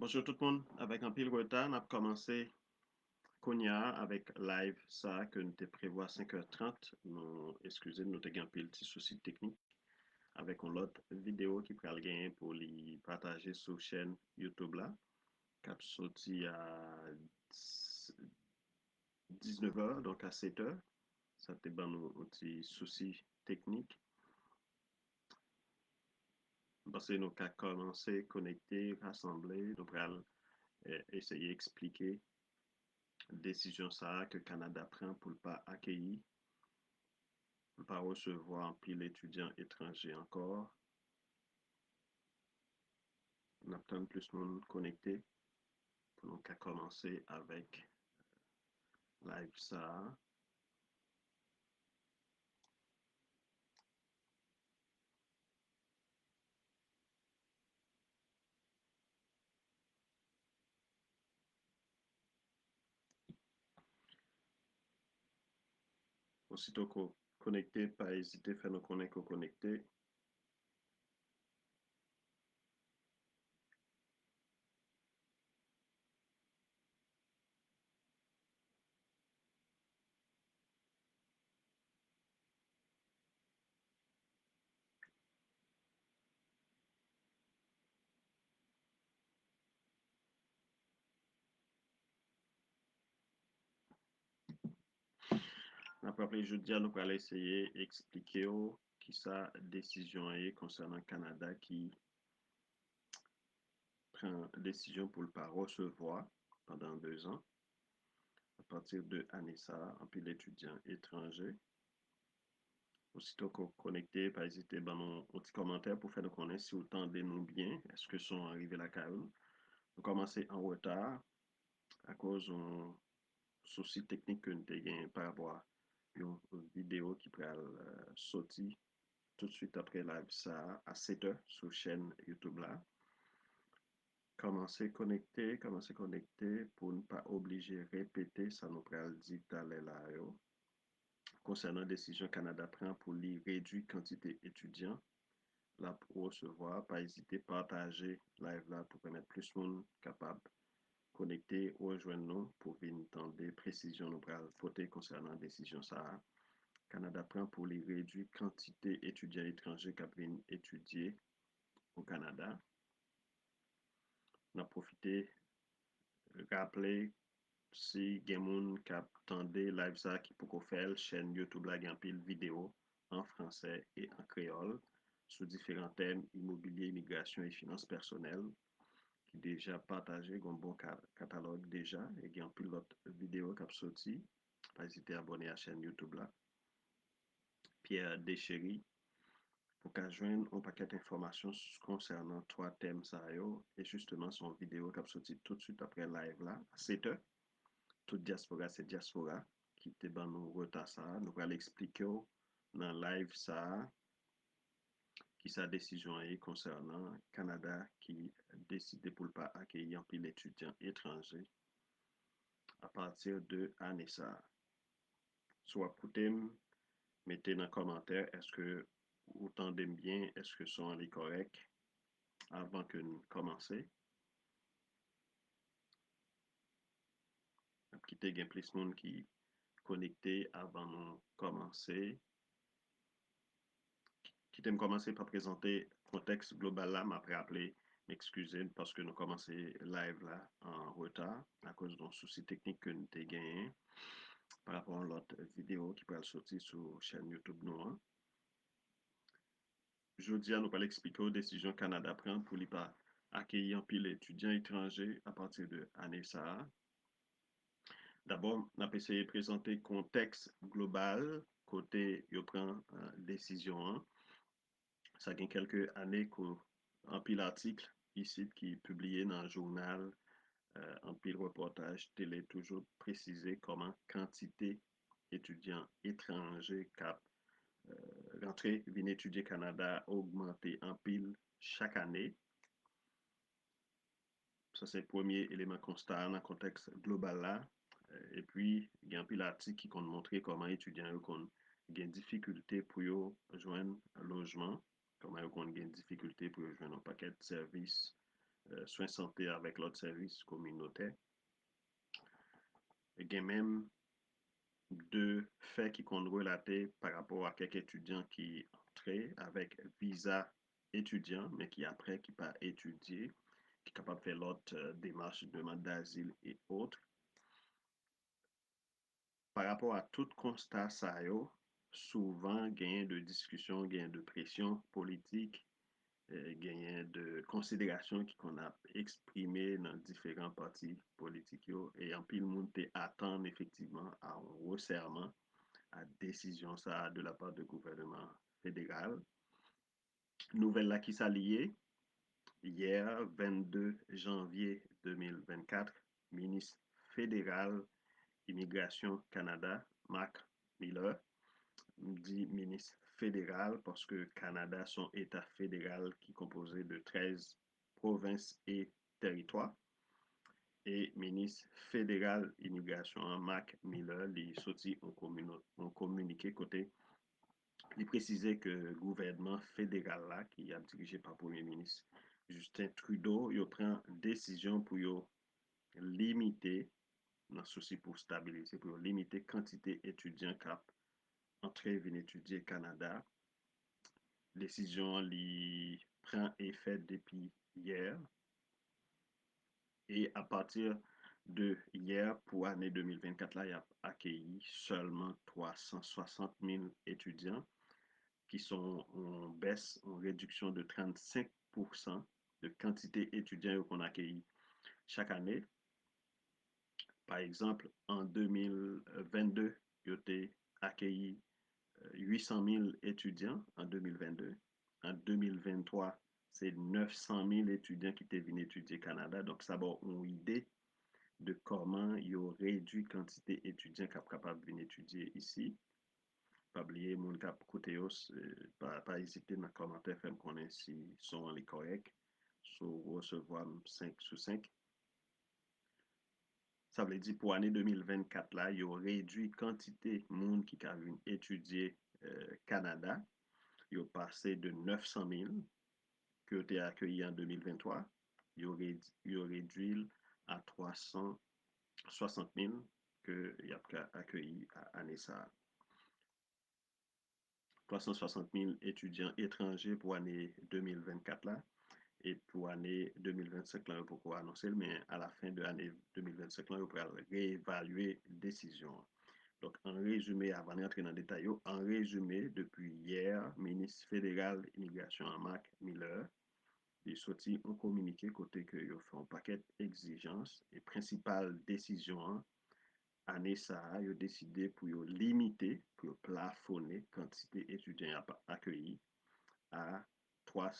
Bonjour tout le monde, avec un pile retard, on a commencé Konya avec live ça que nous te prévoit à 5h30. Nous, excusez, nous avons un pile petit souci technique avec une autre vidéo qui pourra le gagner pour les partager sur chaîne YouTube là, qui a sorti à 19h, donc à 7h. Ça te ban un petit souci technique. Parce que nous avons commencé, connecter, rassembler, nous pourrons essayer d'expliquer décision ça que Canada prend pour ne pas accueillir, pour ne pas recevoir un pile étudiants étrangers encore. On a plein de plus de monde connecté pour nous commencer avec live ça. Aussitôt qu'on connecté, pas hésiter à faire nous connaître qu'on connecté. Après, jeudi, nous allons essayer d'expliquer qui sa décision est concernant Canada qui prend décision pour ne pas recevoir pendant 2 ans. À partir de année ça, un pile d'étudiants étrangers. Aussitôt qu'on connecté, pas hésiter à un petit commentaire pour faire nous connaître si autant de nous bien, est-ce que sont arrivés la carrière. Nous commençons en retard à cause d'un souci technique que nous avons par rapport à une vidéo qui pourrait sortir tout de suite après live ça à 7h sur la chaîne YouTube là. Commencez connecter pour ne pas obliger répéter ça nous pourrait dire tout à l'heure là. Concernant la décision Canada prend pour les réduire quantité étudiants là pour recevoir, pas hésiter à partager live là pour permettre plus de monde capable de connecter ou rejoindre nous pour venir entendre des précisions nous pour porter concernant la décision ça. Canada prend pour les réduire quantité étudiants étrangers qui viennent étudier au Canada. On a profité rappeler si gen moun kap tande live ça qui pour faire chaîne YouTube la gen pile vidéo en français et en créole sur différents thèmes immobilier, immigration et finances personnelles qui déjà partagé un bon catalogue déjà et gen pile l'autre vidéo qui a sorti. Pas hésiter à abonner à la chaîne YouTube là. Pierre Deschéry pour qu'à joindre un paquet d'informations concernant 3 thèmes ça yo et justement son vidéo qui a sorti tout de suite après live là à 7h. Toute diaspora, c'est diaspora qui te ban nou retard ça. Nous allons expliquer dans live ça qui sa décision est concernant Canada qui décide pour ne pas accueillir un pile étudiants étrangers à partir de année ça. Soit écoutez, mettez dans les commentaires est-ce que vous entendez bien, est-ce que son est correct avant que nous commencer. Quitter gain plus monde qui connecté avant de commencer. Qui t'aime commencer par présenter le contexte global là, m'après appeler, m'excuser parce que nous commençons live là en retard à cause d'un souci technique que nous avons gagné par rapport à l'autre vidéo qui peut sortir sur la chaîne YouTube nous. Jeudi, nous allons expliquer aux décisions Canada prend pour ne pas accueillir un pile étudiants étrangers à partir de l'année ça. D'abord, on a essayé de présenter le contexte global côté yo prend décision. Ça fait quelques années qu'un pile article ici qui est publié dans le journal, un pile reportage télé toujours précisé comment quantité étudiants étrangers cap rentré viennent étudier Canada augmenté en pile chaque année. Ça c'est le premier élément constat dans le contexte global là. Et puis, il y a un pile article qui compte montrer comment étudiants ont des difficultés pour joindre un logement, comment ils ont des difficultés pour joindre un paquet de services soins santé avec l'autre service communautaire. Il y a même deux faits qui qu'on relater par rapport à quelques étudiants qui entraient avec visa étudiant, mais qui après, qui pas étudié, qui est capable de faire l'autre démarche de demande d'asile et autres. Par rapport à tout constat ça yo, souvent gain de discussion, gain de pression politique, gain de considération qui qu'on a exprimé dans différents partis politiques yo, et en pile monde attend effectivement à un resserrement à décision ça de la part du gouvernement fédéral. Nouvelle là qui s'alliait hier 22 janvier 2024, ministre fédéral Immigration Canada, Mark Miller, dit ministre fédéral parce que Canada, son État fédéral qui est composé de 13 provinces et territoires. Et ministre fédéral immigration, Mark Miller, il sorti en communiqué côté. Il précisait que le gouvernement fédéral là, qui est dirigé par le Premier ministre Justin Trudeau, il prend décision pour limiter, dans souci pour stabiliser, pour limiter quantité étudiants qui entrer venir étudier au Canada. Décision li prend effet depuis hier. Et à partir de hier, pour l'année 2024, là, il a accueilli seulement 360 000 étudiants qui sont en baisse, en réduction de 35% de quantité étudiants qu'on accueille chaque année. Par exemple, en 2022, il a accueilli 800 000 étudiants en 2022. En 2023, c'est 900 000 étudiants qui étaient venus étudier au Canada. Donc, ça va une idée de comment il y a réduit la quantité d'étudiants qui sont capables de venir étudier ici. Pas oublier, mon cap côté pas hésiter dans les commentaires, faire me connaître si sont les corrects. So, recevoir 5 sur 5. Ça veut dire pour l'année 2024, là, il y a réduit la quantité de monde qui a venir étudier Canada. Il a passé de 900 000 qui ont été accueillis en 2023. Il a réduit à 360 000 qu'il a accueillis à l'année ça. 360 000 étudiants étrangers pour l'année 2024 là. Et pour l'année 2025, là, pourquoi annoncer, mais à la fin de l'année 2025, là, on pourra réévaluer la décision. Donc, en résumé, avant d'entrer dans le détail, en résumé, depuis hier, ministre fédéral immigration Mark Miller, il sorti un communiqué côté que il fait un paquet d'exigences et principale décision année ça, il a décidé pour limiter, pour plafonner quantité d'étudiants accueillis à 3,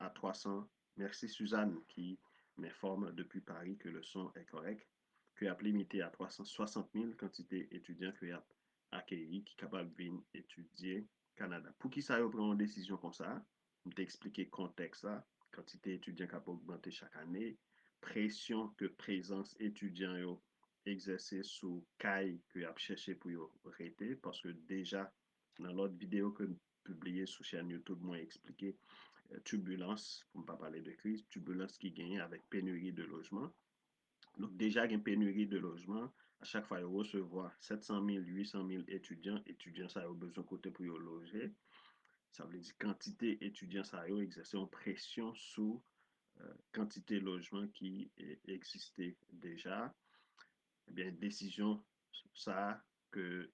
à 300. Merci Suzanne qui m'informe depuis Paris que le son est correct. Que a limité à 360 000 quantité étudiants que a accueillis qui sont capables de venir étudier Canada. Pour qui ça a pris une décision comme ça? Je t'expliquer le contexte là. Quantité étudiants qui a augmenté chaque année. Pression que présence étudiant exercer sous CAI que a cherché pour arrêter parce que déjà dans l'autre vidéo que publié sur chaîne YouTube, moi expliqué turbulence, pour ne pas parler de crise, turbulence qui gagne avec pénurie de logement. Donc déjà, il y a une pénurie de logement. À chaque fois, il recevoir 700 000, 800 000 étudiants, ça a besoin de côté pour loger. Ça veut dire quantité étudiants, ça a exercé une pression sur quantité de logement qui existait déjà. Eh bien, décision, ça, que le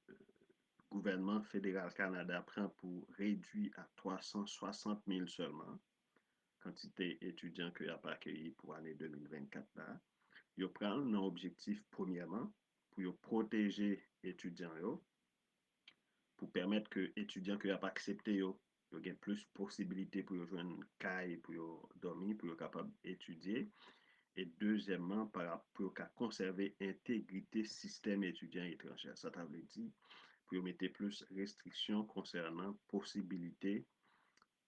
gouvernement fédéral Canada prend pour réduire à 360 000 seulement quantité étudiants qu'il a pas accueilli pour l'année 2024 là. Il prend un objectif premièrement pour protéger les étudiants pour permettre que les étudiants qui n'ont pas accepté aient plus de possibilités pour jouer une caille, pour dormir, pour être capable d'étudier. Et deuxièmement, pour conserver l'intégrité du système étudiant étranger. Ça veut dire pour mettre plus de restrictions concernant possibilité,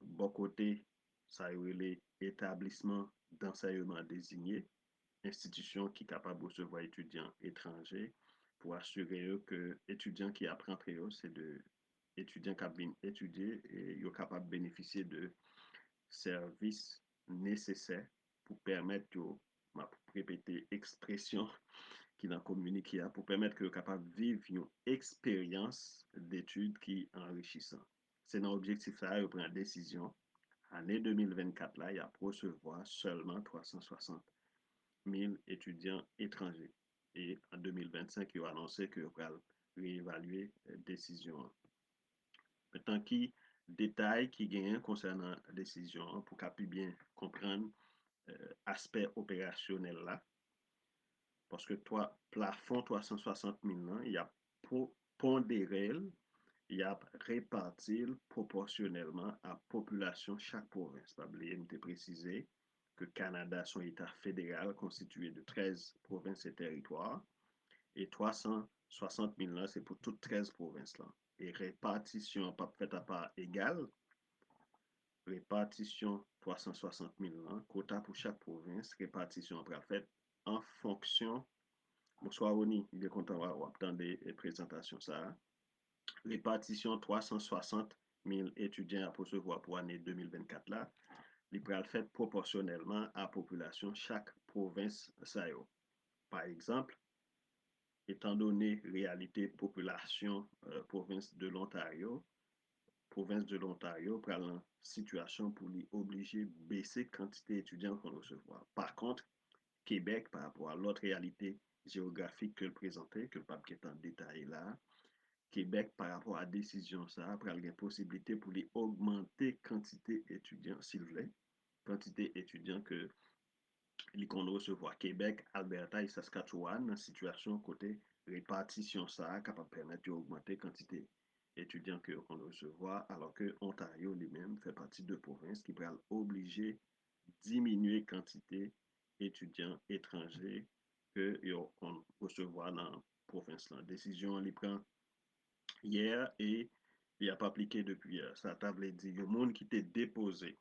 bon côté, ça y est l'établissement d'enseignement désigné, institution qui est capable de recevoir étudiants étrangers pour assurer eux que étudiants qui apprennent c'est de étudiants qui viennent étudier et ils sont capables de bénéficier de services nécessaires pour permettre que, ma répéter expression qui dans communiqué pour permettre que capable de vivre une expérience d'études qui enrichissant. C'est dans l'objectif là, il prend la décision. Année 2024 là, il y a pour recevoir seulement 360 000 étudiants étrangers. Et en 2025, il a annoncé qu'il va réévaluer la décision. Maintenant, qui détail qui gagne concernant la décision pour qu'on puisse bien comprendre aspect opérationnel là. Parce que toi, plafond 360 000 là, il y a pondéré, il y a réparti proportionnellement à population chaque province. Pas oublier de préciser que Canada, son État fédéral constitué de 13 provinces et territoires, et 360 000 là, c'est pour toutes 13 provinces là. Et répartition pas faite à part égale, répartition 360 000 là, quota pour chaque province, répartition après faite en fonction. Bonsoir Oni, il est content d'attendre des présentations ça. Répartition 360 000 étudiants à recevoir pour l'année 2024 là, il peut être fait proportionnellement à la population chaque province ça. Par exemple, étant donné réalité population province de l'Ontario prend la situation pour lui obliger baisser quantité étudiants qu'on recevoir. Par contre, Québec, par rapport à l'autre réalité géographique que le présentait, que le pape est en détail là, Québec, par rapport à la décision, ça, après, il y a une possibilité pour lui augmenter quantité étudiants, s'il vous plaît, quantité étudiants que qu'on recevoir. Québec, Alberta et Saskatchewan, dans situation côté répartition, ça, capable de permettre d'augmenter quantité étudiants que qu'on recevoir, alors que Ontario lui-même fait partie de provinces qui pourraient obliger diminuer quantité étudiants étrangers que on recevoir dans la province. La décision, elle prend hier et il a pas appliqué depuis hier. Ça table dit, le monde qui t'est déposé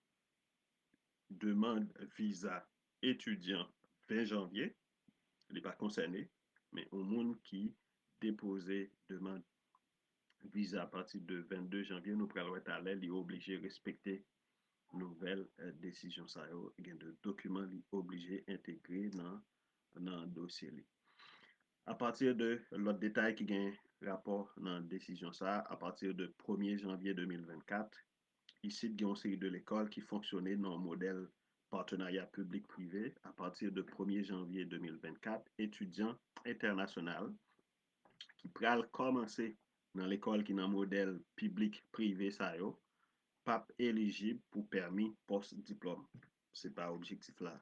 demande visa étudiant 20 janvier, il n'est pas concerné, mais au monde qui déposé demande visa à partir de 22 janvier, nous prenons à l'aile, il est obligé de respecter nouvelle décision ça il y a de documents obligés intégrés dans le dossier. À partir de l'autre détail qui gagne rapport dans la décision ça, à partir de 1er janvier 2024, ici, il y a une série de l'école qui fonctionnait dans le modèle partenariat public-privé à partir de 1er janvier 2024, étudiants internationaux qui pral commencer dans l'école qui est dans le modèle public-privé, ça y est, pas éligible pour permis post-diplôme. Ce n'est pas objectif là.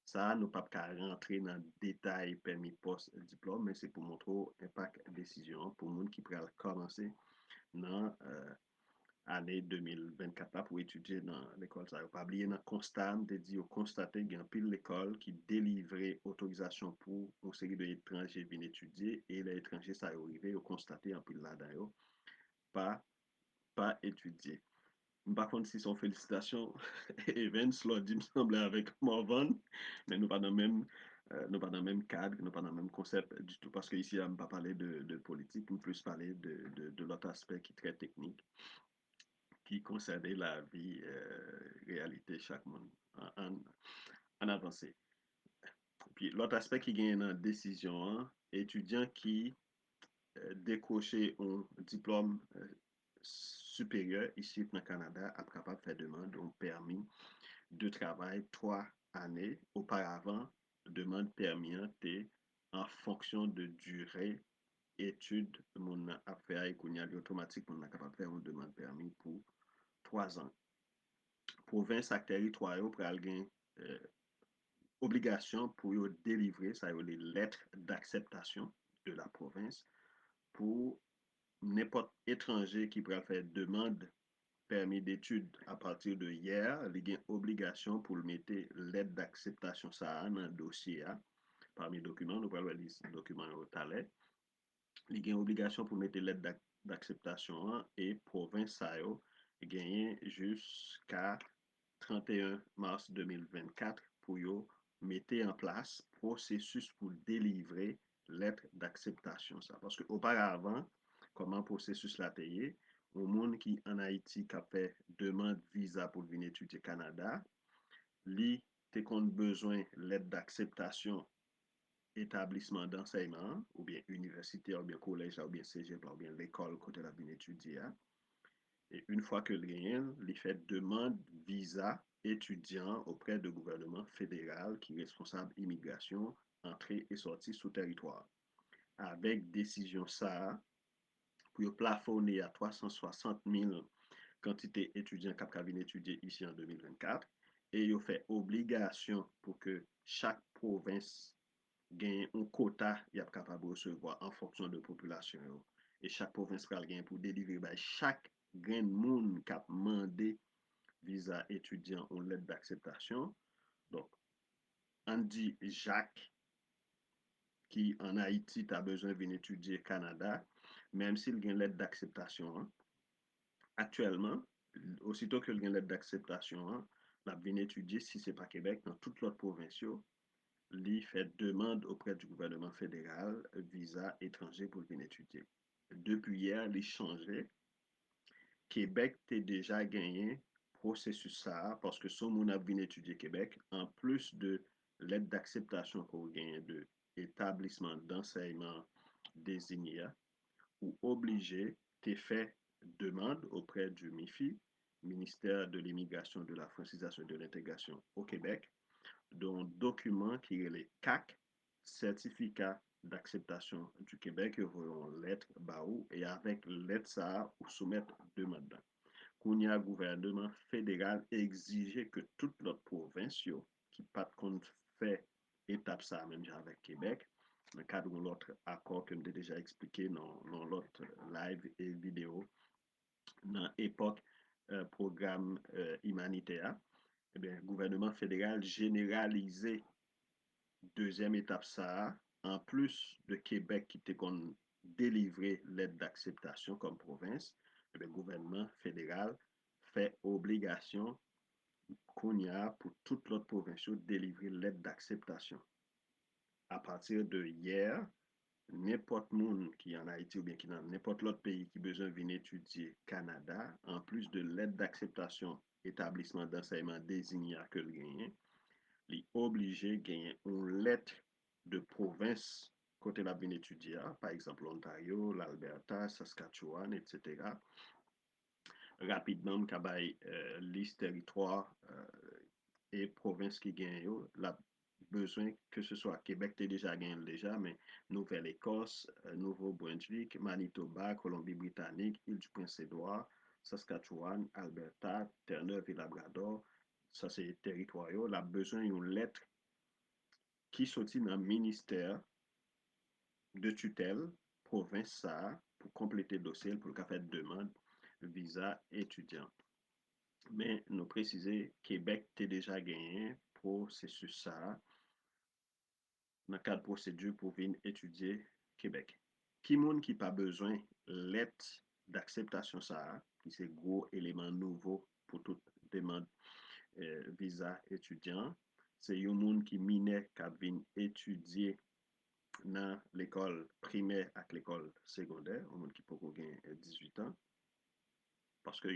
Ça, nous pas qu'à rentrer dans le détail permis post-diplôme, mais c'est pour montrer l'impact décision pour les gens qui pourraient commencer dans année 2024 là pour étudier dans l'école. Ça n'a pas oublié dans le constat, de dire constater qu'il y a pile l'école qui délivrait autorisation pour une série d'étrangers venir étudier et les étrangers, ça arrivé, au constater en pile là-dedans, pas, pas étudier. Par contre, si son félicitations, Evans l'a dit, me semble, avec Morvan, mais nous pas dans le même, nous pas dans le même cadre, nous pas dans le même concept du tout, parce qu'ici, on ne va pas parler de politique, nous plus parler de l'autre aspect qui est très technique, qui concernait la vie, réalité chaque monde en avancée. Puis l'autre aspect qui gagne une décision, hein, étudiant qui décroché un diplôme supérieur ici dans le Canada, a capable de faire demande d'un permis de travail 3 années. Auparavant, demande permis était en fonction de durée étude mon a fait et qu'on y a automatique mon capable de faire une demande permis pour 3 ans. Province ak territoire yo pral gen obligation pour yo délivrer ça yo les lettres d'acceptation de la province pour n'importe étranger qui pourrait faire demande permis d'études à partir de hier, il y a une obligation pour le mettre lettre d'acceptation ça dans le dossier. Parmi les documents, nous parlons des documents au talent. Il y a une obligation pour mettre lettre d'acceptation et province ça yo gagné jusqu'à 31 mars 2024 pour yo mettre en place processus pour délivrer lettre d'acceptation ça. Parce que auparavant, comment processus la payé, au monde qui en Haïti qui a fait demande visa pour venir étudier au Canada, li tu compte besoin l'aide d'acceptation établissement d'enseignement, ou bien université, ou bien collège, ou bien cégep, ou bien l'école côté la bien étudié. Et une fois que le gagne, il fait demande visa étudiant auprès du gouvernement fédéral qui est responsable immigration, entrée et sortie sous territoire. Avec décision ça, pour plafonner à 360 000 quantité étudiants qui viennent étudier ici en 2024 et il fait obligation pour que chaque province gagne un quota il est capable de recevoir en fonction de la population. Et chaque province va gagner pour délivrer by chaque grain de monde qui a demandé visa étudiant ou lettre d'acceptation. Donc, on dit Jacques qui en Haïti a besoin de venir étudier au Canada, même s'il a une lettre d'acceptation, hein, actuellement, aussitôt que le lettre d'acceptation, hein, la vient étudier si c'est pas Québec, dans toute l'autre province, il fait demande auprès du gouvernement fédéral visa étranger pour venir étudier. Depuis hier, il changeait. Québec a déjà gagné processus ça parce que son monde a venu étudier Québec, en plus de l'aide d'acceptation qu'on gagne de établissement d'enseignement désigné, ou obligé, t'es fait demande auprès du MIFI, Ministère de l'Immigration, de la Francisation et de l'Intégration au Québec, d'un document qui est le CAC, Certificat d'acceptation du Québec, que vous lettre baou, et avec lettre ça, ou soumettre demande. Qu'on y a gouvernement fédéral exiger que toute l'autre province qui pas compte fait étape ça même avec Québec, dans le cadre de l'autre accord que j'ai déjà expliqué dans l'autre live et vidéo, dans l'époque programme humanitaire, eh bien, gouvernement fédéral généralisé deuxième étape ça, en plus de Québec qui était qu'on délivrer l'aide d'acceptation comme province, eh bien, le gouvernement fédéral fait obligation qu'on y a pour toute l'autre province de délivrer l'aide d'acceptation. À partir de hier, n'importe monde qui est en Haïti ou bien qui est dans n'importe l'autre pays qui a besoin de venir étudier Canada, en plus de l'aide d'acceptation établissement d'enseignement désigné que le gagne, il est obligé de gagner une lettre de province côté la bien étudier, par exemple l'Ontario, l'Alberta, Saskatchewan, etc. Rapidement, kabay liste territoire et province qui gagne, la besoin que ce soit Québec, t'es déjà gagné déjà, mais Nouvelle-Écosse, Nouveau-Brunswick, Manitoba, Colombie-Britannique, Île-du-Prince-Édouard, Saskatchewan, Alberta, Terre-Neuve et Labrador, ça c'est territoire, la besoin d'une lettre qui sortit dans le ministère de tutelle province ça pour compléter le dossier pour le faire demande visa étudiant. Mais nous préciser Québec t'es déjà gagné processus ça dans le cadre de procédure pour venir étudier Québec. Qui monde qui pas besoin lettre d'acceptation ça, qui c'est gros élément nouveau pour toute demande visa étudiant, c'est un monde qui minait qui vient étudier dans l'école primaire avec l'école secondaire, un monde qui peut gagner 18 ans, parce que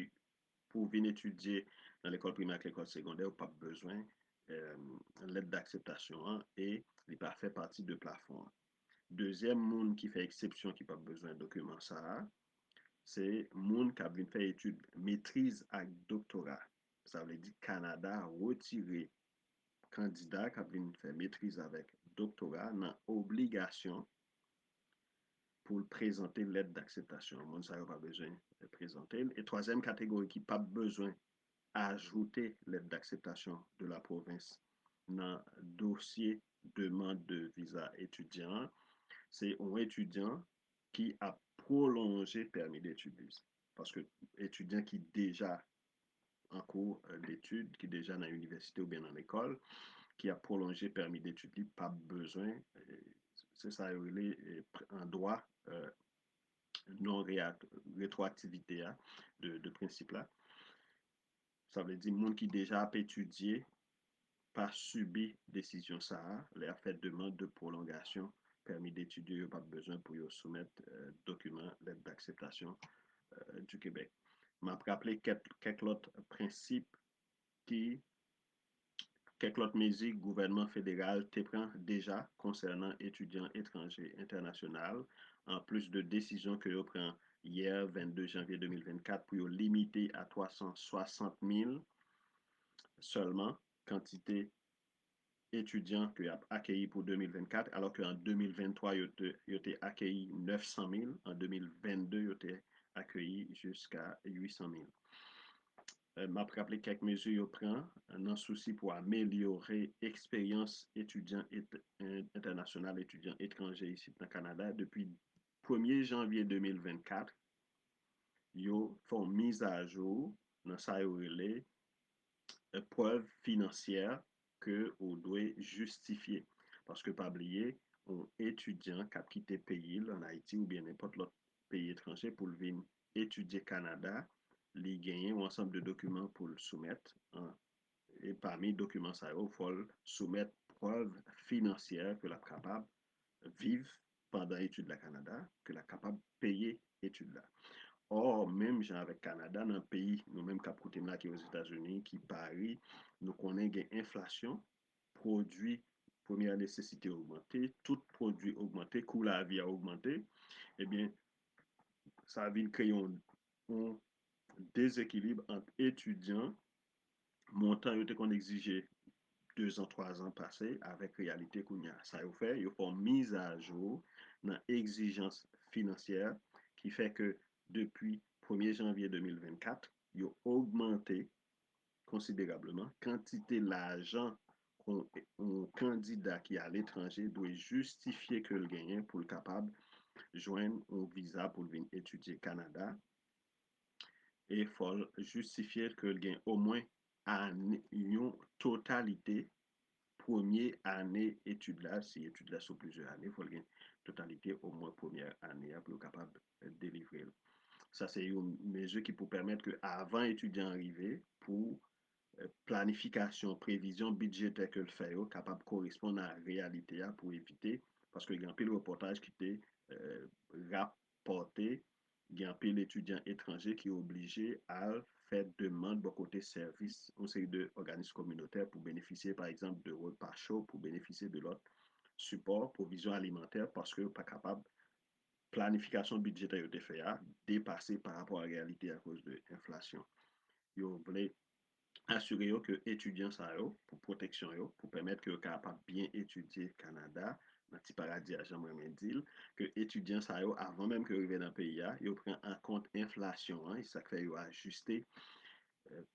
pour venir étudier dans l'école primaire avec l'école secondaire, vous pas besoin euh, l'aide d'acceptation hein, et il pas fait partie de plafond. Deuxième monde qui fait exception, qui n'a pas besoin de document ça, c'est monde qui a fait étude maîtrise avec doctorat. Ça veut dire Canada retiré candidat qui a fait maîtrise avec doctorat dans obligation pour présenter l'aide d'acceptation. Monde ça n'a pas besoin de présenter. Et troisième catégorie qui n'a pas besoin ajouter l'aide d'acceptation de la province dans le dossier demande de visa étudiant, c'est un étudiant qui a prolongé permis d'études. Parce que étudiant qui déjà en cours d'études, qui est déjà dans l'université ou bien dans l'école, qui a prolongé permis d'études, pas besoin, c'est ça, en droit non rétroactivité de principe là. Ça veut dire monde qui déjà a étudié, pas subi décision ça, les a fait demande de prolongation, permis d'étudier, pas besoin pour soumettre document, lettre d'acceptation du Québec. Je vais rappeler quelques autres principes qui quelques autres mesures gouvernement fédéral te prend déjà concernant étudiants étrangers internationaux, en plus de décisions que vous prend hier, 22 janvier 2024, pour limiter à 360 000 seulement quantité étudiants que a accueillis pour 2024, alors qu'en 2023, ils ont accueilli 900 000. En 2022, ils ont accueilli jusqu'à 800 000. M'a rappelé quelques mesures yo prend dans souci pour améliorer l'expérience étudiant international, étudiant étranger ici dans le Canada. Depuis 1er janvier 2024, yo font mise à jour dans sa relais preuve financière que vous devez justifier. Parce que, pas oublier, un étudiant qui a quitté le pays en Haïti ou bien n'importe l'autre pays étranger pour venir étudier Canada, il gagne un ensemble de documents pour le soumettre. Hein. Et parmi les documents, ça, il faut soumettre preuve financière que la capable vivre pendant l'étude de la Canada, que la capable payer l'étude là. Or, même genre avec Canada, dans un pays, nous-mêmes qui côté là qui aux États-Unis, qui Paris, nous connaissons une inflation, produits première nécessité augmenté, tout produit augmenté, coût la vie a augmenté, eh bien, ça vient créer un déséquilibre entre étudiants, montant qu'on exigeait 2 ans, 3 ans passés, avec réalité qu'on a. Ça a fait, il faut une mise à jour dans l'exigence financière qui fait que depuis 1er janvier 2024, il a augmenté considérablement quantité l'argent un candidat qui est à l'étranger doit justifier que le gagne pour le capable joindre un visa pour venir étudier Canada et il faut justifier que le gagne au moins une totalité première année étude là, si étude là sur plusieurs années, il faut une totalité au moins première année pour être capable de délivrer. Ça, c'est une mesure qui peut permettre que avant étudiant arrivé, pour planification, prévision budgétaire que le fait, capable de correspondre à la réalité pour éviter, parce qu'il y a un peu de reportage qui était rapporté, il y a un peu d'étudiants étrangers qui est obligé à faire demande de côté service au sein de organismes communautaires pour bénéficier, par exemple, de repas chauds, pour bénéficier de l'autre support, provision alimentaire, parce que pas capable planification budgétaire de fait dépasser par rapport à la réalité à cause de l'inflation. Ils voulaient assurer que étudiants ça pour protection pour permettre que capable bien étudier Canada dans petit paradis à j'aimerais dire que étudiants ça avant même que arriver dans le pays ils prennent en compte inflation et ça fait ajuster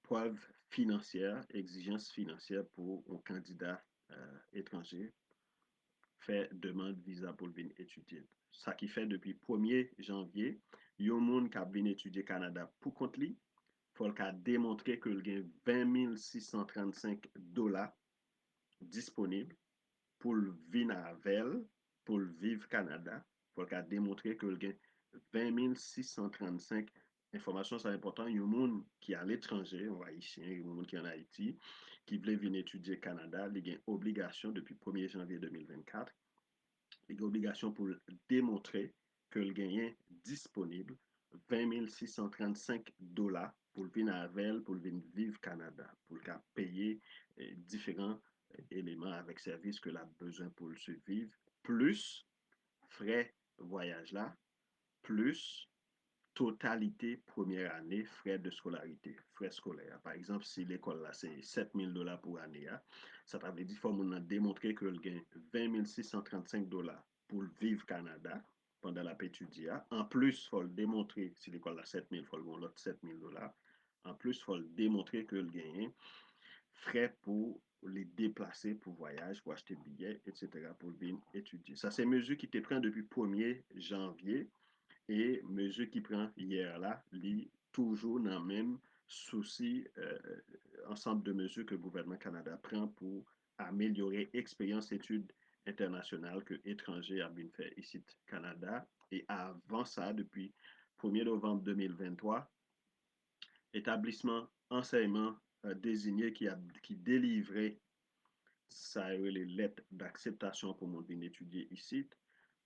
preuve financière exigence financière pour un candidat étranger fait demande visa pour venir étudier. Ça qui fait depuis 1er janvier, il y a un monde qui a venu étudier Canada pour compte lui, faut qu'il a démontré que il y a 20 635 dollars disponibles pour venir avec pour vivre Canada. Faut qu'il a démontré que il y a 20 635 informations, c'est important. Il y a un monde qui est à l'étranger, un haïtien, il y a un monde qui est en Haïti, qui voulait venir étudier Canada, il y a une obligation depuis 1er janvier 2024 il y a obligation pour démontrer que le gagnant disponible 20 635 dollars pour venir avec pour venir vivre Canada, pour payer différents éléments avec services que a besoin pour le survivre, plus frais voyage là, plus totalité première année frais de scolarité, frais scolaires. Par exemple, si l'école là c'est 7 000 dollars pour année, ça veut dire qu'il faut démontrer que le gain 20 635 dollars pour vivre Canada pendant la étudier. En plus, il faut le démontrer, si l'école a 7 000, il faut le l'autre 7 000 dollars. En plus, il faut le démontrer que le gain frais pour les déplacer pour voyage, pour acheter billets, etc. pour venir étudier. Ça, c'est une mesure qui était prise depuis 1er janvier et mesure qui prend hier là, lit toujours dans le même souci, ensemble de mesures que le gouvernement Canada prend pour améliorer l'expérience études internationales que étrangers ont bien fait ici au Canada. Et avant ça, depuis 1er novembre 2023, établissement enseignement désigné qui délivrait ça les lettres d'acceptation pour mon venir étudier ici,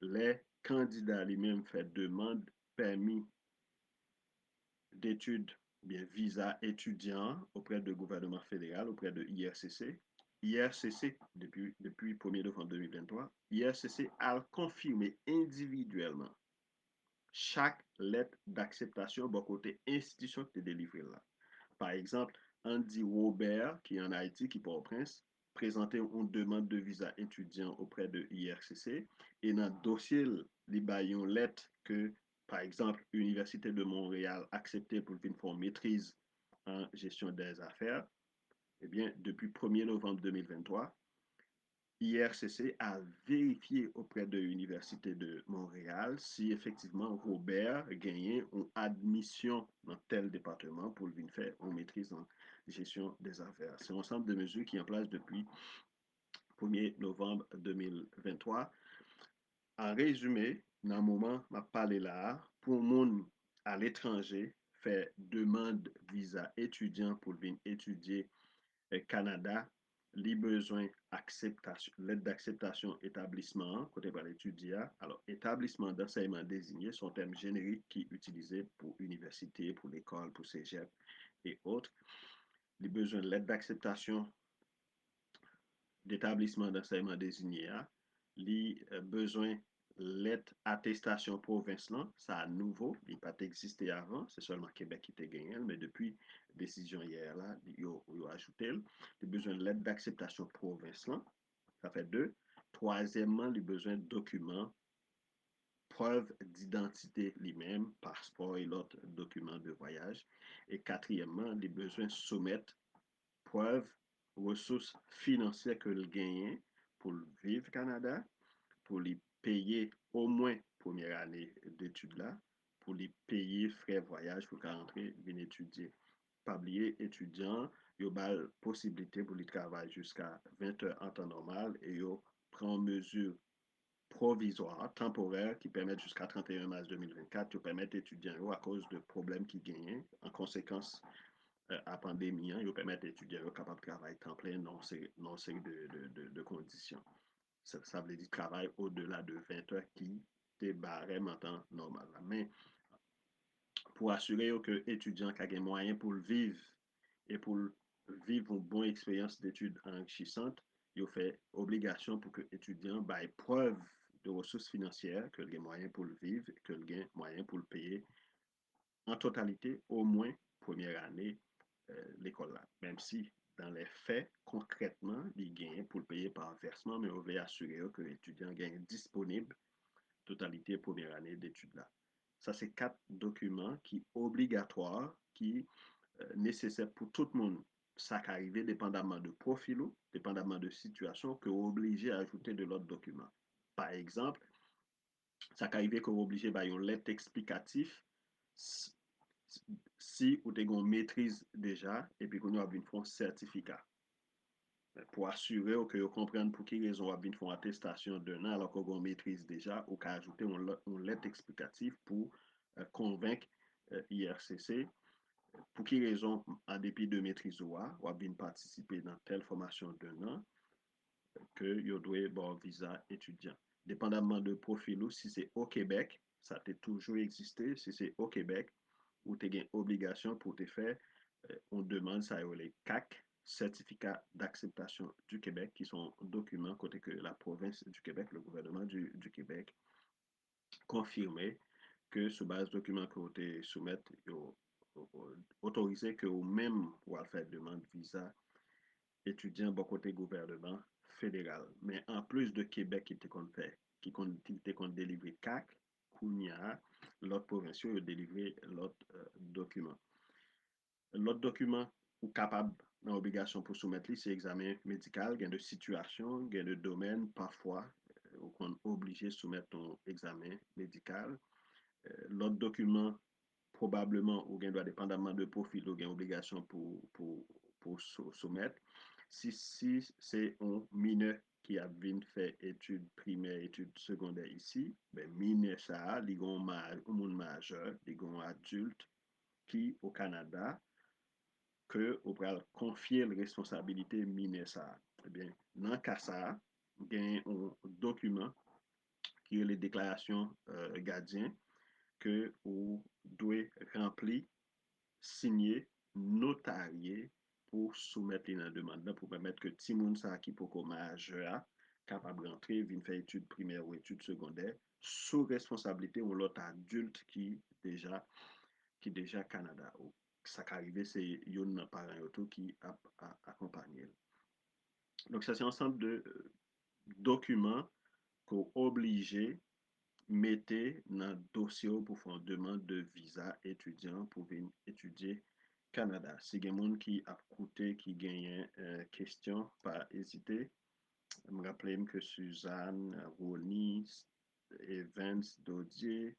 les candidats lui-même fait demande permis d'études, bien visa étudiant auprès du gouvernement fédéral, auprès de IRCC. IRCC, depuis 1er novembre 2023, IRCC a confirmé individuellement chaque lettre d'acceptation bon côté institution qui te délivrée là. Par exemple, Andy Robert, qui est en Haïti, qui est Port-au-Prince, présentait une demande de visa étudiant auprès de IRCC et dans le dossier, il y a une lettre que, par exemple, l'Université de Montréal acceptait pour une forme maîtrise en gestion des affaires. Eh bien, depuis 1er novembre 2023, IRCC a vérifié auprès de l'Université de Montréal si effectivement Robert gagnait une admission dans tel département pour venir faire une maîtrise en gestion des affaires. C'est un ensemble de mesures qui est en place depuis 1er novembre 2023. En résumé, dans le moment où je parle là, pour le monde à l'étranger, fait demande visa étudiant pour venir étudier Canada, les besoins acceptation, l'aide d'acceptation établissement, côté par l'étudiant. Alors, établissement d'enseignement désigné sont termes génériques qui sont utilisés pour université, pour l'école, pour cégep et autres. Les besoins de l'aide d'acceptation d'établissement d'enseignement désigné, les besoins lettre attestation province là, ça a nouveau, il n'a pas existé avant, c'est seulement Québec qui était gagné, mais depuis décision hier là, il a ajouté les besoins de lettre d'acceptation province là, ça fait deux. Troisièmement, les besoins de documents, preuve d'identité lui-même, passeport et l'autre document de voyage. Et quatrièmement, les besoins soumettre preuve, ressources financières que le gagne pour vivre au Canada, pour les payer au moins première année d'études là, pour les payer frais voyage pour rentrer venir étudier. Pas oublier étudiant, il y a la possibilité pour les travailler jusqu'à 20 heures en temps normal et il prend mesure provisoire, temporaire, qui permettent jusqu'à 31 mars 2024, qui permettent étudiants à cause de problèmes qui gagnent en conséquence à pandémie, ils permettent étudiants capables de travailler temps plein dans une série de conditions. Ça veut dire travail au-delà de 20 heures qui est barré en temps normal. Mais pour assurer que l'étudiant a des moyens pour le vivre et pour vivre une bonne expérience d'études enrichissante, il fait obligation pour que l'étudiant ait preuve de ressources financières, que le moyen pour le vivre, que le moyen pour le payer en totalité au moins première année l'école là. Même si dans les faits, concrètement, il gagne pour le payer par versement, mais on veut assurer que l'étudiant gagne disponible totalité première année d'études là. Ça, c'est quatre documents qui obligatoires, qui nécessaires pour tout le monde. Ça qui arrive dépendamment de profil, dépendamment de situation, que vous obligé à ajouter de l'autre document. Par exemple, ça qui arrive que vous obligé à une lettre explicative si vous avez une maîtrise déjà et puis qu'on a besoin de un certificat. Pour assurer que vous comprenez pour quelle raison vous avez besoin de attestation d'un an alors que vous maîtrise déjà ou qu'à ajouter une lettre explicative pour convaincre IRCC pour quelle raison, en dépit de maîtrise ou avez besoin de participer dans telle formation d'un an que vous devez avoir un visa étudiant. Dépendamment de profil, si c'est au Québec, ça a toujours existé, si c'est au Québec, ou tu as une obligation pour te faire, on demande ça les CAC, certificat d'acceptation du Québec, qui sont documents côté que la province du Québec, le gouvernement du Québec, confirmé que sous base de documents que vous soumettre, autorisé que vous même ou à faire demande visa étudiant bon côté gouvernement fédéral. Mais en plus de Québec qui était qu'on fait, qui était qu'on délivrer CAC, Kounia, l'autre provinciaux, ils délivré l'autre document. L'autre document ou capable dans l'obligation pour soumettre, c'est examen médical, gain de situation, gain de domaine, parfois, on est obligé de soumettre un examen médical. L'autre document, probablement, ou gain doit dépendamment de profil, ou gain obligation pour soumettre. Si c'est un mineur qui a bien fait études primaires, études secondaires ici, ben mineur ça, il y a un monde majeur, il y a un adulte qui, au Canada, que on va confier la responsabilité mineur ça. Eh bien, dans le cas ça, il y a un document qui est les déclarations gardien que vous devez remplir, signer, notarier pour soumettre une demande pour permettre que ti moun sa qui pour majeur capable de rentrer, venir faire études primaires ou études secondaires sous responsabilité ou l'autre adulte qui déjà Canada. Ou, ça qui arrive, c'est yon parent auto qui accompagne. Donc ça c'est un ensemble de documents qu'on obligé mettez dans le dossier pour faire une demande de visa étudiant pour venir étudier Canada. Si il y a des gens qui a coûté, qui gagnent question, pas hésiter. Je me rappelle que Suzanne, Ronnie, Evans, Dodier,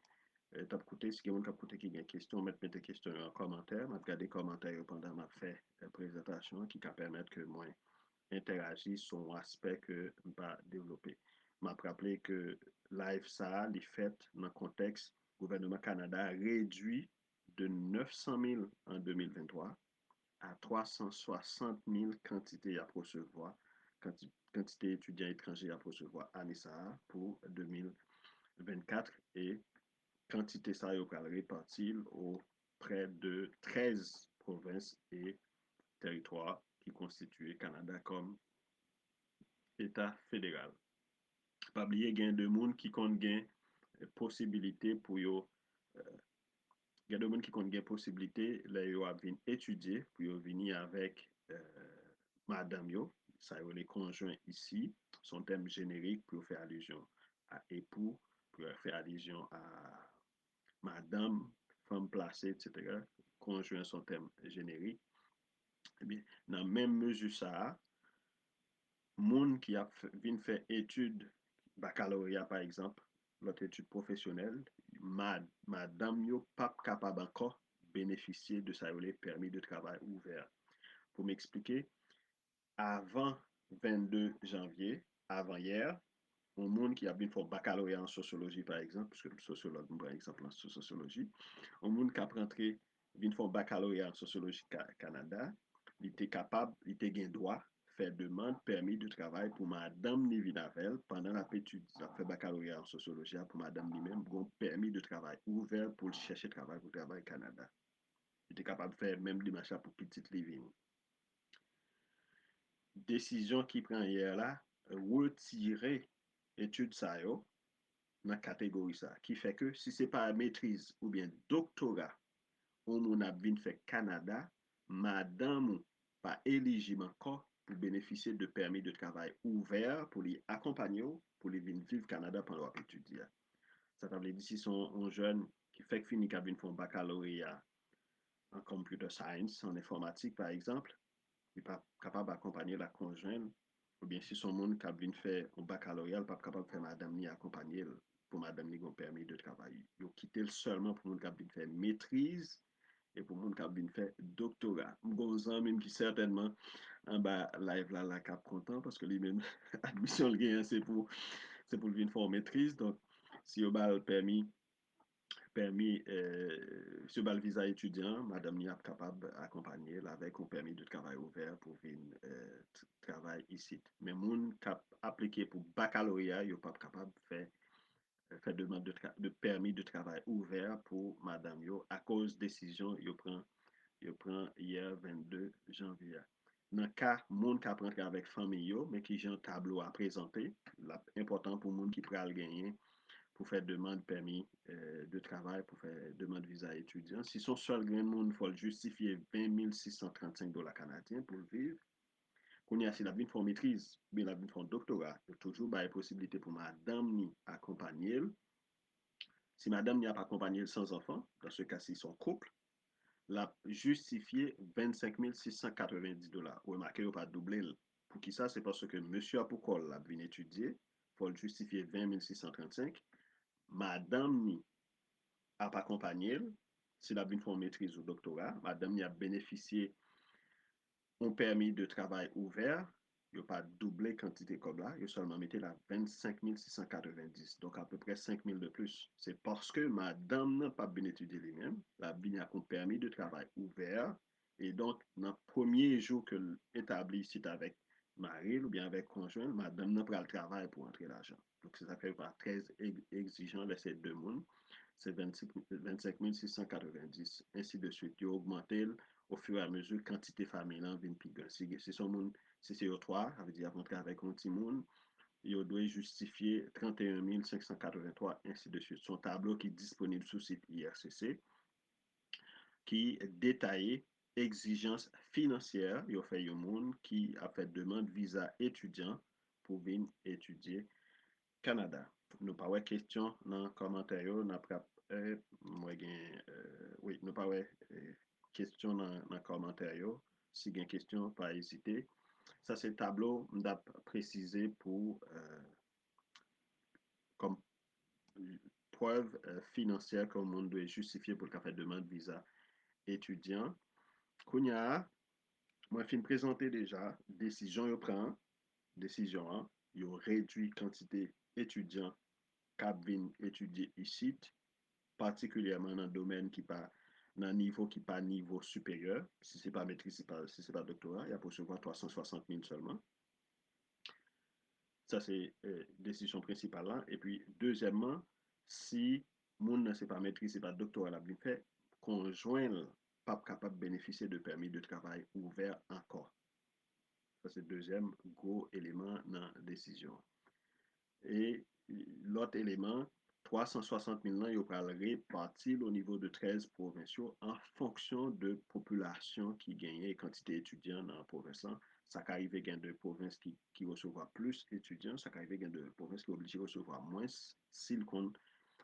t'as coûté, si il y a des gens qui a coûté qui gagnent question, mettez des questions en commentaire. Je regarde les commentaires pendant ma fait présentation qui va permettre que moi interagir sur un aspect que je vais développer. Je me rappelle que live ça, les fait dans le contexte, le gouvernement Canada réduit de 900 000 en 2023 à 360 000 quantités à recevoir, quantité étudiants étrangers à recevoir à Nissa pour 2024 et quantité ça va répartir auprès de 13 provinces et territoires qui constituent Canada comme État fédéral. Pas oublier gain de monde qui compte gain possibilité pour yo gain de monde qui compte gain possibilité là yo a venir étudier pour yo venir avec madame yo ça yo les conjoints ici son thème générique pour faire allusion à époux pour faire allusion à madame femme placée etc. Conjoint son thème générique. Eh bien dans même mesure ça moun qui a vin faire études baccalauréat par exemple, l'autre étude professionnelle, madame yo pas capable encore bénéficier de sa permis de travail ouvert. Pour m'expliquer, avant 22 janvier, avant hier, un monde qui a bien fait baccalauréat en sociologie par exemple, puisque le sociologue par exemple en sociologie, un monde qui a rentré vin faire baccalauréat en sociologie Canada, il était capable, il était gain droit faire demande permis de travail pour madame Nivinavel pendant la étude fait baccalauréat en sociologie pour madame lui-même un permis de travail ouvert pour chercher travail pour travail Canada. Il était capable de faire même des machins pour petite living. Décision qui prend hier là, retirer étude ça yo dans la catégorie ça qui fait que si c'est pas maîtrise ou bien doctorat on a bien fait Canada, madame pas éligible encore pour bénéficier de permis de travail ouvert pour les accompagner, pour les venir vivre Canada pendant leur étudier. Ça veut dire si sont un jeune qui fait fini qui a bien fait un baccalauréat en computer science, en informatique par exemple, il n'est pas capable d'accompagner la conjointe, ou bien si son monde qui a bien fait un baccalauréat, il n'est pas capable de faire madame ni accompagner pour madame ni un permis de travail. Il a quitté seulement pour monde qui a bien fait maîtrise et pour moun kap vin fè doctorat. Mgon zan même qui certainement en bas live là la cap content parce que lui même admission le gain c'est pour vin faire maîtrise donc si au bal permis si au bal visa étudiant madame ni a capable d'accompagner avec un permis de travail ouvert pour venir travail ici. Mais moun kap appliqué pour baccalauréat, yo pas capable de faire demande de permis de travail ouvert pour madame yo à cause décision yo prend hier 22 janvier. Dans le cas, moun qui apprend avec famille yo, mais qui j'ai un tableau à présenter, important pour moun qui pral gagner pour faire demande permis de travail, pour faire demande visa étudiant. Si son seul grain moun, il faut justifier 20 635 dollars canadiens pour le vivre. Qu'on y a si la vie de maîtrise, bien la vie de doctorat, il y a toujours la possibilité pour madame ni accompagner. Si madame n'y a pas accompagné sans enfant, dans ce cas-ci, son couple, l'a justifié 25 690 dollars. Ou remarquez, il pas doublé. Pour qui ça? C'est parce que monsieur a pour l'a bien étudié. Il faut le justifier 20 635. Madame ni a pas accompagné. Si la bien fait maîtrise ou doctorat, madame ni a bénéficié un permis de travail ouvert. Il n'y a pas doublé quantité comme là, il a seulement mis la 25 690, donc à peu près 5 000 de plus. C'est parce que madame n'a pas bien étudié lui-même, la bien a un permis de travail ouvert, et donc dans le premier jour que l'établi ici avec mari ou bien avec conjoint, madame n'a pas le travail pour entrer l'argent. Donc ça fait pas très exigeant de ces deux mondes, c'est 25 690, ainsi de suite. Il a augmenté au fur et à mesure, quantité famille là vient plus grand. Si c'est son monde, si c'est au 3, ça veut dire rentrer avec un petit monde, il doit justifier 31 583, ainsi de suite. Son tableau qui est disponible sur le site IRCC, qui détaille exigences financières. Il fait un monde qui a fait demande visa étudiant pour venir étudier Canada. Nous pas ouais question dans commentaire n'a pas moi oui nous pas ouais question dans commentaire si gen question pas hésiter. Ça c'est tableau m'a précisé pour comme preuve financière que le monde doit justifier pour le faire demande visa étudiant. Kounya, moi fin présenter déjà décision yo prend décision hein, yo réduit quantité étudiant qui viennent étudier ici, particulièrement dans le domaine qui pas dans un niveau qui pas niveau supérieur. Si c'est pas maîtrise, si c'est pas doctorat, il y a pour recevoir 360 000 seulement. Ça, c'est décision principale là. Et puis, deuxièmement, si moun ne sait pas maîtrise, c'est pas doctorat la bien fait, conjoint pas capable de bénéficier de permis de travail ouvert encore. Ça, c'est le deuxième gros élément dans la décision. Et l'autre élément, 360 000 ans, il va répartir au niveau de 13 provinciaux en fonction de population qui gagne et quantité d'étudiants dans la province. Ça arrive à de provinces qui reçoivent plus d'étudiants, ça arrive à de provinces qui sont obligées de recevoir moins s'ils sont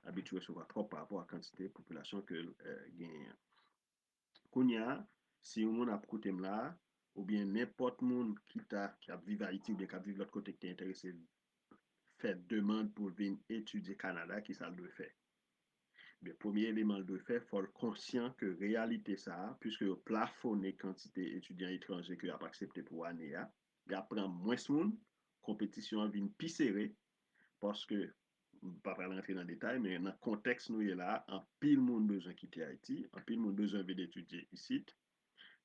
habitués à recevoir trop par rapport à la quantité de population que gagne. Kounya, si on a côté là, ou bien n'importe monde qui a vécu à Haïti ou bien qui a vécu de l'autre côté qui est intéressé fait demande pour venir étudier Canada, qui ça doit faire. Le premier élément de faire, il faut être conscient que réalité ça, puisque le plafonné quantité étudiants étrangers que a accepté pour année, il apprend moins de monde, compétition vient plus serrée, parce que, pas rentrer dans le détail, mais dans le contexte nous est là, en pile monde besoin quitter Haïti, en pile monde besoin d'étudier ici,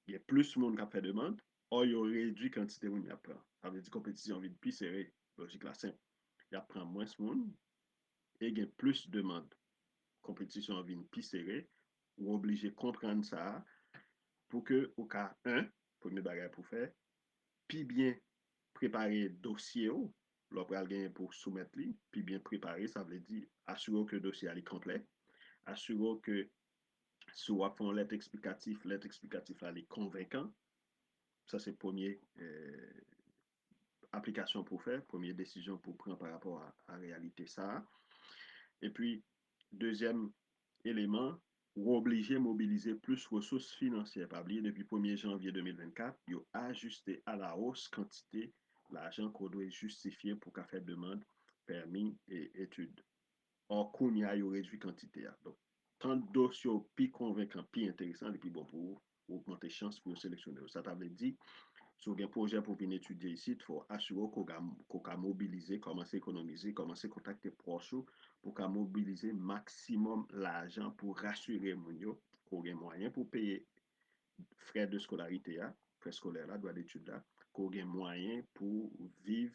il y a plus de monde qui a fait demande, or il y a réduit quantité de monde qui apprend. Ça veut dire compétition vient plus serrée, logique la simple. Il apprend moins de monde, et il y a plus de demande. Compétition en vient plus serrée, ou obligé de comprendre ça pour que, au cas 1, premier bagage pour faire, puis bien préparer dossier l'opéral gagné pour soumettre lui, puis bien préparer, ça veut dire assurer que le dossier est complet, assurer que soit font lettre explicatif là est convaincant. Ça c'est premier application pour faire, première décision pour prendre par rapport à la réalité ça. Et puis, deuxième élément, ou obligé de mobiliser plus de ressources financières. Pas oublier, depuis 1er janvier 2024, ils ont ajusté à la hausse quantité l'argent qu'on doit justifier pour faire demande, permis et études. Or, qu'on y a réduit quantité. Donc, tant de dossiers plus convaincants, plus intéressants, et puis bon, pour augmenter les chances pour sélectionner. Ça t'avait dit, sur un projet pour venir étudier ici, il faut assurer qu'on a mobilisé, commencer à économiser, commencer à contacter proches pour qu'on mobiliser maximum l'argent pour rassurer mon yo, qu'on ait moyen pour payer frais de scolarité, frais scolaires là, droit d'études là, qu'on ait moyen pour vivre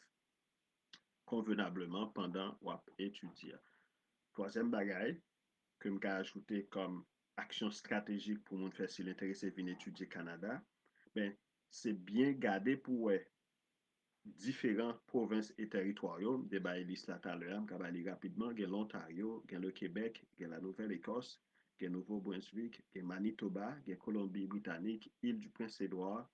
convenablement pendant qu'on étudier. Troisième bagaille que je ajouté comme action stratégique pour mon faire si l'intéressé venir étudier Canada, ben, c'est bien garder pour différentes provinces et territoires. Débat liste là tout à l'heure, je vais rapidement. Il y a l'Ontario, il y a le Québec, il y a la Nouvelle-Écosse, il y a Nouveau-Brunswick, il y a Manitoba, il y a Colombie-Britannique, Île-du-Prince-Édouard,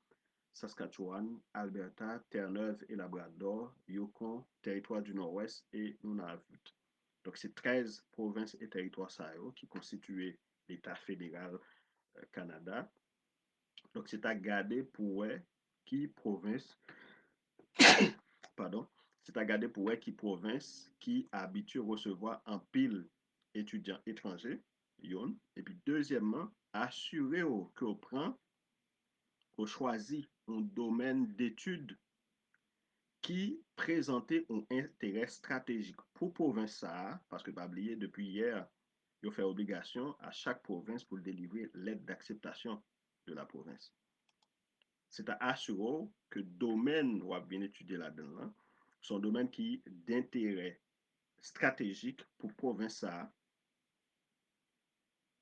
Saskatchewan, Alberta, Terre-Neuve et Labrador, Yukon, Territoire du Nord-Ouest et Nunavut. Donc, c'est 13 provinces et territoires qui constituent l'État fédéral Canada. Donc, c'est à garder pour qui province pardon, c'est à garder pour qui province qui habitue à recevoir un pile étudiants étrangers, yon. Et puis deuxièmement, assurer qu'on prend, qu'on choisit un domaine d'études qui présentait un intérêt stratégique pour province ça, parce que pas oublier depuis hier, il fait obligation à chaque province pour délivrer l'aide d'acceptation de la province. C'est à assurer que le domaine où bien étudier là-dedans, son domaine qui est d'intérêt stratégique pour province ça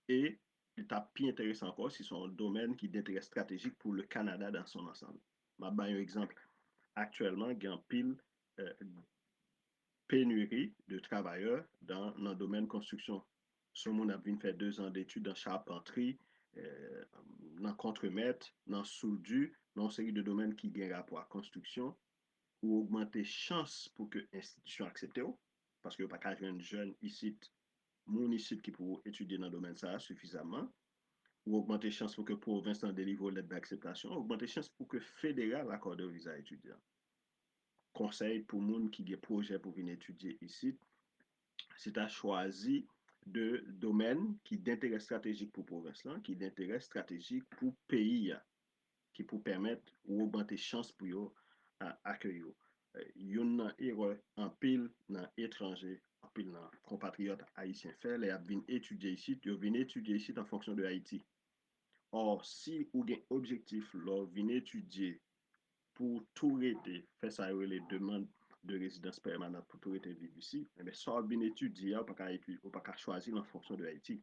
et l'étape plus intéressante encore, si son domaine qui d'intérêt stratégique pour le Canada dans son ensemble. Je vais un exemple. Actuellement, il y a un pile euh, pénurie de travailleurs dans le domaine construction. Ce monde a venu faire 2 ans d'études en charpenterie, dans contremaître, dans soudure, dans une série de domaines qui ont rapport à la construction, ou augmenter chance pour que l'institution accepte, parce que pas qu'à un jeune ici, mon ici qui pour étudier dans le domaine ça suffisamment, ou augmenter chance pour que province en délivre l'aide d'acceptation, augmenter chance pour que fédéral accorde visa étudiant. Conseil pour moun qui a projet pour venir étudier ici, c'est à choisir de domaines qui d'intérêt stratégique pour province là, qui d'intérêt stratégique pour pays qui pour permettre ou augmenter chance pour yo accueillir. Yon erreur en pile dans étranger, en pile dans compatriotes haïtiens fait, les viennent étudier ici, ils viennent étudier ici en fonction de Haïti. Or, si ou gen objectif lor vin étudier pour tout rete, faire ça les demandes de résidence permanente pour tout rete vivre ici, eh bien, ça bien étudié, ou pas qu'à choisir en fonction de Haïti.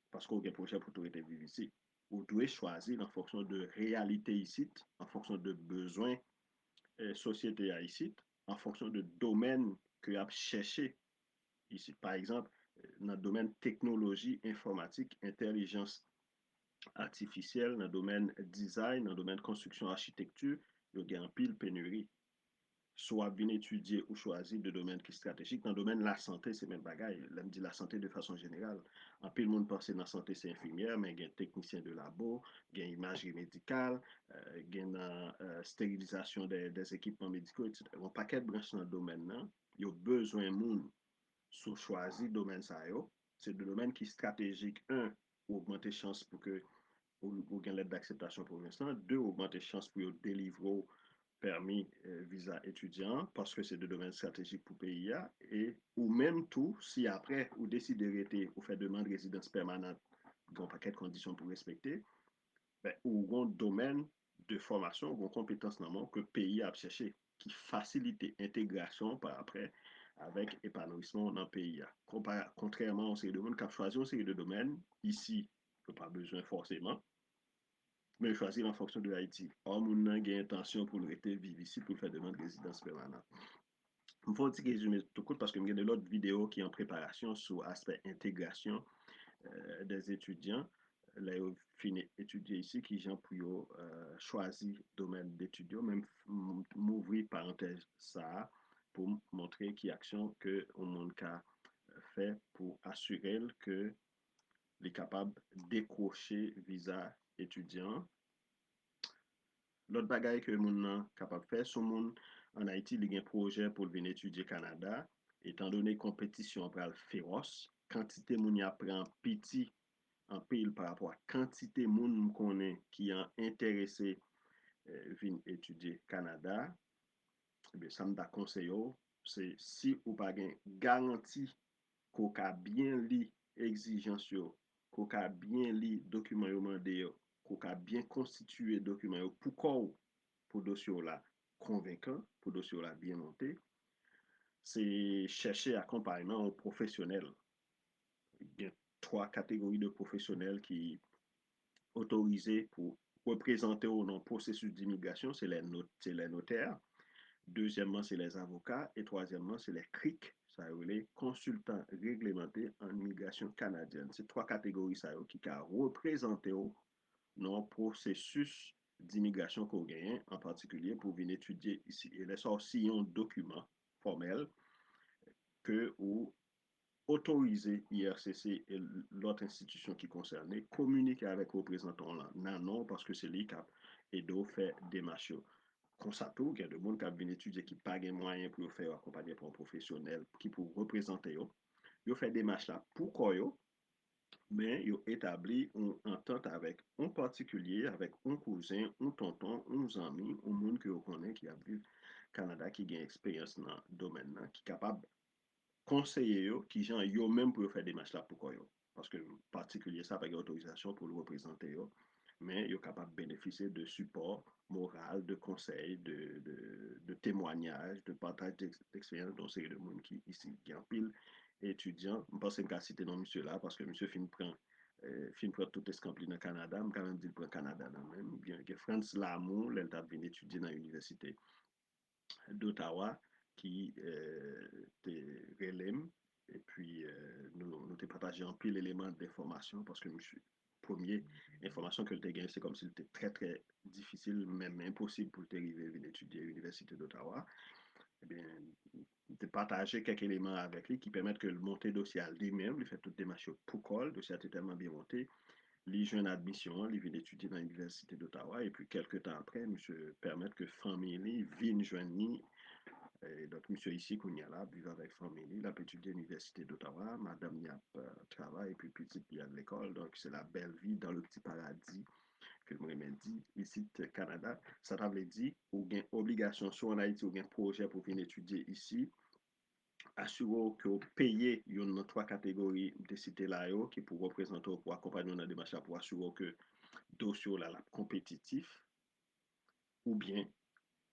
Parce qu'on a un projet pour tout rete vivre ici. Ou doit choisir en fonction de réalité ici, en fonction de besoins société ici, en fonction de domaine que a cherché ici. Par exemple, dans le domaine technologie, informatique, intelligence artificielle, dans le domaine design, dans le domaine construction, architecture, il y a un pile pénurie. Soit bien étudier ou choisir de domaines qui stratégiques. Dans le domaine de la santé, c'est même bagaille. Là, me dit la santé de façon générale. En pile, monde pense dans la santé, c'est infirmière, mais il y a un technicien de labo, il y a imagerie médicale, il y a stérilisation des équipements médicaux, etc. Un paquet de branches dans le domaine, là, il y a besoin de monde sous choisir domaine ça. C'est de domaine qui est stratégique. Un, pour augmenter chance pour que ou gen l'aide d'acceptation pour l'instant. Deux, augmenter chance pour délivrer permis visa étudiant parce que c'est de domaine stratégique pour le pays. Et ou même tout, si après ou décide de rester ou faire demande de résidence permanente, il y a un paquet de conditions pour respecter, ben, ou un domaine de formation ou une compétence que le pays a cherché qui facilite l'intégration par après avec épanouissement dans le pays. Contrairement aux séries de monde qui a choisi une série de domaines, ici, il n'y a pas besoin forcément, mais choisir en fonction de Haïti. Or, moun nan gen intention pour le rester vivre ici pour faire demande de résidence permanente. Je vais un petit résumé tout court parce que j'ai d'autres vidéos qui sont en préparation sur l'aspect intégration des étudiants. Là, ils fini étudier ici, qui j'ai pour choisir domaine d'étudiant, même m'ouvrir parenthèse ça pour montrer qui action que on monde fait pour assurer que les capable de décrocher visa étudiant. L'autre bagaille que moun nan capable de faire, son moun en Haïti, il y a un projet pour venir étudier au Canada, étant donné compétition pral féroce, quantité moun y apprend petit en pile par rapport à quantité moun connaît qui a intéressé venir étudier au Canada, eh bien, ça me da conseil c'est si ou pas gen garantie qu'on a bien li exigence yo, qu'on a bien li document yo mande yo, qu'on a bien constitué document yo pour dossier là convaincant, pour dossier là bien monté, c'est chercher accompagnement aux professionnels. Il y a 3 catégories de professionnels qui autorisés pour représenter au nom processus d'immigration, c'est les notaires. Deuxièmement, c'est les avocats. Et troisièmement, c'est les CRIC, ça veut les consultants réglementés en immigration canadienne. C'est 3 catégories ça, qui ont représenté dans le processus d'immigration qu'on gagne, en particulier pour venir étudier ici. Et là, ça aussi un document formel que ou autoriser IRCC et l'autre institution qui concerne communiquer avec représentants là. Non, parce que c'est l'ICAP et donc faire des marches. Comme ça, tout, il y a des gens qui viennent étudier qui n'ont pas de moyens pour faire accompagner pour un professionnel qui pour représenter. Ils fait des marches là pour quoi, mais ils ont établi une entente avec un particulier, avec un cousin, un tonton, un ami, un monde que vous connaissez qui a vu au Canada, qui a une expérience dans le domaine, qui est capable conseiller yo, qui gens yo même pour faire des matchs là pour yo. Parce que particulier ça pas autorisation pour le représenter yo, mais yo capable de bénéficier de support moral, de conseils, de témoignages, de partage d'expérience dans série de monde qui ici qui en pile étudiant. Je pense que je citer non monsieur là parce que monsieur fin prend fin prend tout escampli dans Canada, je quand même dit pour Canada dans même. Bien que France Lamou, elle t'a venu étudier dans l'université d'Ottawa qui était relève et puis nous t'ai partagé un pile d'éléments d'information parce que je suis premier information que tu gagné c'est comme si c'était très très difficile même impossible pour t'arriver à venir étudier à l'université d'Ottawa. Eh bien, de partager quelques éléments avec lui qui permettent que le monter dossier à lui-même, il fait toutes les démarches pour col, le dossier a été tellement bien monté, il joue une admission, il vient étudier dans l'Université d'Ottawa, et puis quelques temps après, monsieur permet que famille vienne joindre. Et donc, monsieur ici, qu'on y a là, vivre avec famille, il a étudié à l'Université d'Ottawa, madame y a travail, et puis petit, il y a de l'école, donc c'est la belle vie dans le petit paradis que je me dit ici au Canada. Ça t'avait dit, ou bien obligation, soit en Haïti, ou bien projet pour venir étudier ici, assurez que vous payez une trois catégories de cités là qui pour représenter pour accompagner dans des marchés pour assurer que le dossier là compétitif ou bien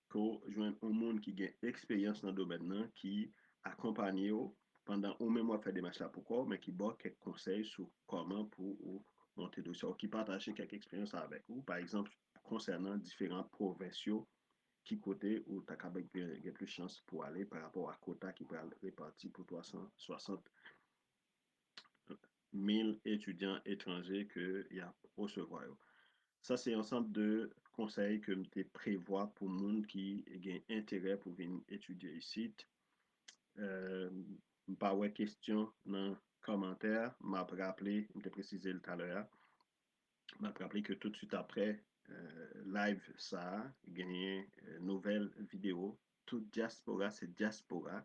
que vous joignez un monde qui a expérience dans le domaine qui accompagne pendant au même mois faire des marchés pourquoi mais qui donne quelques conseils sur comment pour monter le dossier ou qui partage quelques expériences avec vous par exemple concernant différents provinciaux qui côté où tu as plus de chance pour aller par rapport à quota qui peut être réparti pour 360 000 étudiants étrangers qu'il y a au recevoir. Ça, c'est un ensemble de conseils que je prévois pour les gens qui ont intérêt pour venir étudier ici. Euh, Pas de questions dans les commentaires, m'a rappelé, je précisé tout à l'heure, m'a rappelé que tout de suite après live ça, gagné nouvelle vidéo. Toute diaspora, c'est diaspora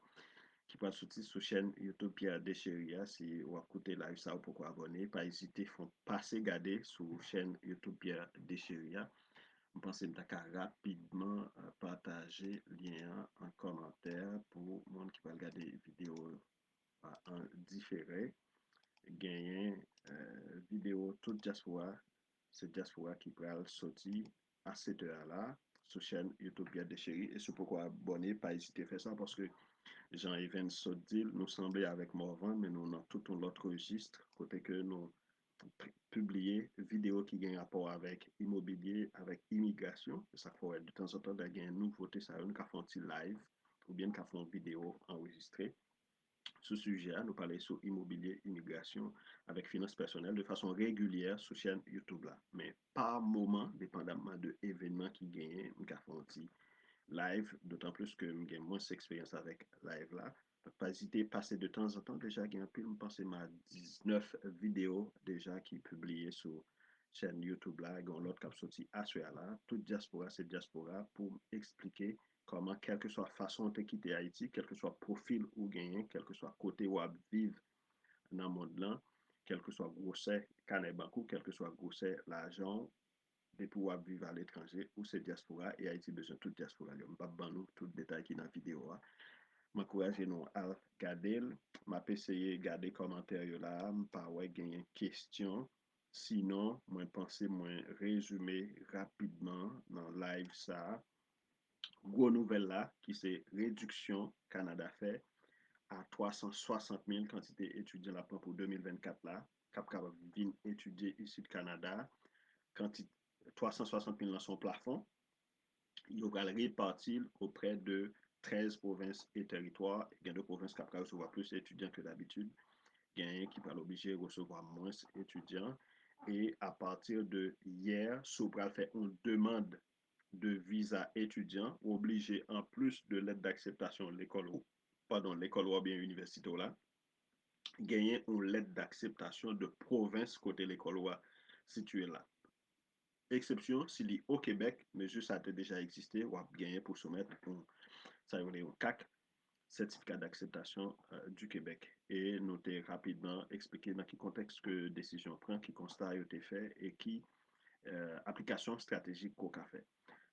qui peut sortir sur chaîne YouTube Pierre Descheria. Si vous écoutez live ça ou pourquoi abonner, pas hésiter, font passer garder sur chaîne YouTube Pierre Descheria. Je pense que je rapidement partager le lien en commentaire pour le monde qui va regarder la vidéo en différé. Gagner vidéo toute diaspora, c'est diaspora qui peut sortir à cette heure-là sur chaîne YouTube Pierre Descheria. Et c'est pourquoi abonner, pas hésiter à faire ça parce que Jean-Yves Sodil nous semblait avec Morvan, mais nous avons tout un autre registre, côté que nous publier vidéo qui gagne rapport avec immobilier, avec immigration. Ça pourrait de temps en temps gagner une nouveauté, ça nous font un live ou bien qu'à font une vidéo enregistrée. Ce sujet, nous parlons sur immobilier, immigration avec finances personnelles de façon régulière sur chaîne YouTube là. Mais par moment, dépendamment de l'événement qui gagne, nous font live, d'autant plus que j'ai moins d'expérience avec live là. Pas hésiter à passer de temps en temps. Déjà, il y a un peu, je pense, ma 19 vidéos déjà qui publiées sur chaîne YouTube là, et l'autre qui a sorti à ce là. Toute diaspora, c'est diaspora pour expliquer comment, quelle que soit la façon de quitter Haïti, quel que soit le profil ou gagner, quel que soit le côté où vivre dans le monde là, quel que soit le grosseur, quel que soit le grosseur, l'argent, de pouvoir vivre à l'étranger ou c'est diaspora et Haïti besoin de toute diaspora. Je ne vais pas bannou tout le détail qui est dans la vidéo. M'encourager nous à regarder, m'a essayé de garder commentaires là, pas ouais gagner question. Sinon, moi penser moi résumer rapidement dans live ça. Gros nouvelle là qui c'est réduction Canada fait à 360 000 quantité étudiants là pour 2024 là. Cap vient étudier ici au Canada. Quantité 360 000 dans son plafond, il va le répartir auprès de 13 provinces et territoires. Il y a deux provinces qui recevoir plus d'étudiants que d'habitude. Il y a un qui va l'obliger à recevoir moins d'étudiants. Et à partir de hier, Sobral fait une demande de visa étudiant obligé en plus de l'aide d'acceptation de l'école, pardon, l'école ou bien université là, gagner une lettre d'acceptation de province côté l'école située là. Exception, s'il est au Québec, mais juste ça a déjà existé, ou a gagné pour soumettre ça un CAC, certificat d'acceptation du Québec. Et noter rapidement, expliquer dans quel contexte que décision prend, qui constat a été fait et qui application stratégique qu'on a fait.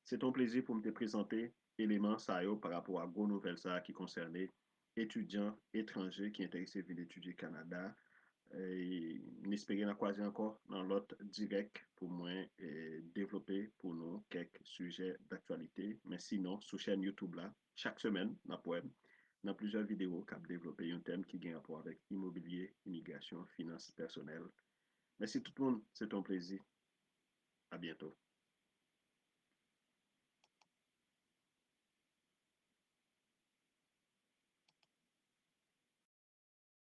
C'est un plaisir pour me te présenter éléments ça par rapport à gros nouvelles ça qui concernait étudiants étrangers qui intéressaient à venir étudier au Canada. Et n'espérer la croiser encore dans l'autre direct pour moi et développer pour nous quelques sujets d'actualité. Mais sinon, sur chaîne YouTube là, chaque semaine, dans plusieurs vidéos qui ont développé un thème qui a rapport avec immobilier, immigration, finances personnelles Merci tout le monde, c'est un plaisir. À bientôt.